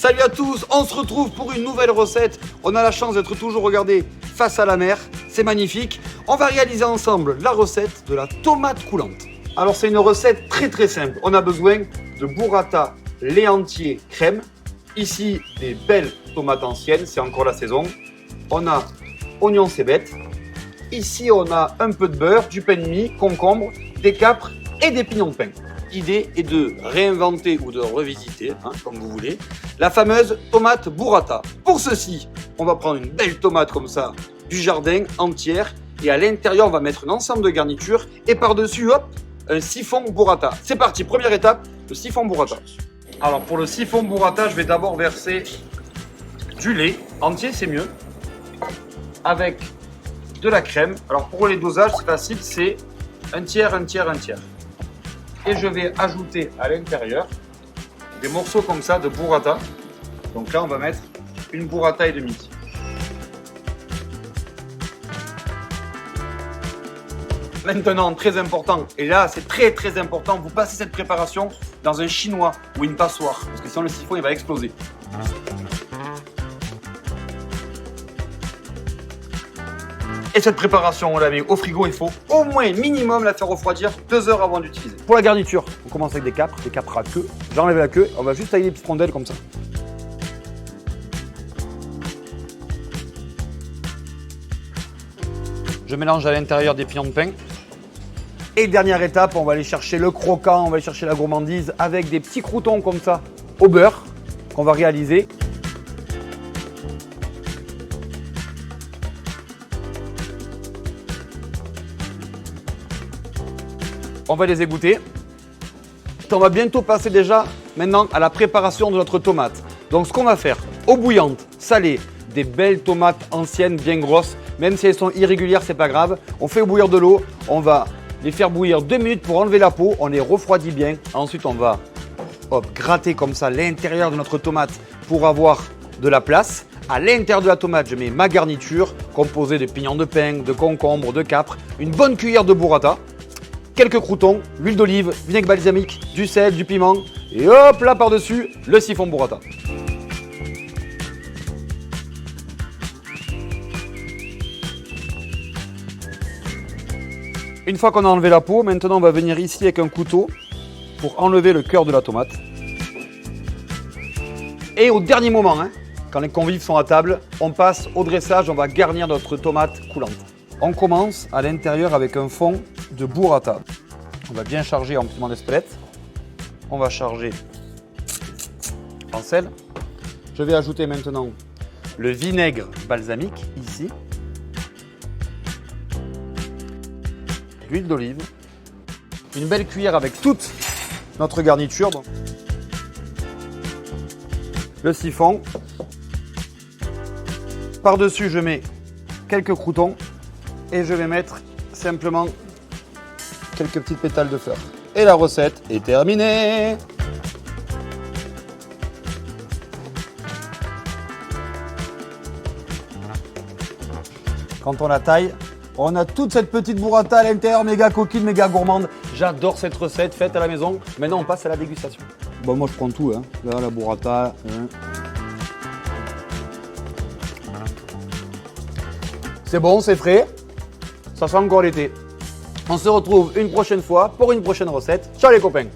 Salut à tous, on se retrouve pour une nouvelle recette. On a la chance d'être toujours regardé face à la mer, c'est magnifique. On va réaliser ensemble la recette de la tomate coulante. Alors c'est une recette très simple. On a besoin de burrata, lait entier, crème. Ici des belles tomates anciennes, c'est encore la saison. On a oignons cébettes. Ici on a un peu de beurre, du pain de mie, concombre, des capres et des pignons de pain. L'idée est de réinventer ou de revisiter, comme vous voulez, la fameuse tomate burrata. Pour ceci, on va prendre une belle tomate comme ça, du jardin, entière, et à l'intérieur, on va mettre un ensemble de garnitures, et par-dessus, hop, un siphon burrata. C'est parti, première étape, le siphon burrata. Alors pour le siphon burrata, je vais d'abord verser du lait, entier c'est mieux, avec de la crème. Alors pour les dosages, c'est facile, c'est un tiers. Et je vais ajouter à l'intérieur des morceaux comme ça de burrata. Donc là, on va mettre une burrata et demie. Maintenant, très important, et là c'est très important, vous passez cette préparation dans un chinois ou une passoire, parce que sinon le siphon il va exploser. Et cette préparation, on la met au frigo, il faut au moins minimum la faire refroidir 2 heures avant d'utiliser. Pour la garniture, on commence avec des capres à queue. J'enlève la queue, on va juste tailler des petites rondelles comme ça. Je mélange à l'intérieur des pignons de pain. Et dernière étape, on va aller chercher le croquant, on va aller chercher la gourmandise avec des petits croûtons comme ça au beurre qu'on va réaliser. On va les égoutter. On va bientôt passer déjà maintenant à la préparation de notre tomate. Donc ce qu'on va faire, eau bouillante, salée, des belles tomates anciennes, bien grosses, même si elles sont irrégulières, c'est pas grave. On fait bouillir de l'eau, on va les faire bouillir 2 minutes pour enlever la peau, on les refroidit bien. Ensuite on va gratter comme ça l'intérieur de notre tomate pour avoir de la place. À l'intérieur de la tomate, je mets ma garniture composée de pignons de pain, de concombre, de capres, une bonne cuillère de burrata. Quelques croûtons, l'huile d'olive, vinaigre balsamique, du sel, du piment et hop là par-dessus le siphon burrata. Une fois qu'on a enlevé la peau, maintenant on va venir ici avec un couteau pour enlever le cœur de la tomate. Et au dernier moment, quand les convives sont à table, on passe au dressage, on va garnir notre tomate coulante. On commence à l'intérieur avec un fond de burrata. On va bien charger en piment d'Espelette. On va charger en sel. Je vais ajouter maintenant le vinaigre balsamique ici. L'huile d'olive. Une belle cuillère avec toute notre garniture. Le siphon. Par-dessus, je mets quelques croûtons. Et je vais mettre simplement quelques petites pétales de fleurs. Et la recette est terminée. Quand on la taille, on a toute cette petite burrata à l'intérieur, méga coquine, méga gourmande. J'adore cette recette faite à la maison. Maintenant, on passe à la dégustation. Bon, moi, je prends tout. Là, la burrata. C'est bon, c'est frais. Ça sent encore l'été. On se retrouve une prochaine fois pour une prochaine recette. Ciao les copains!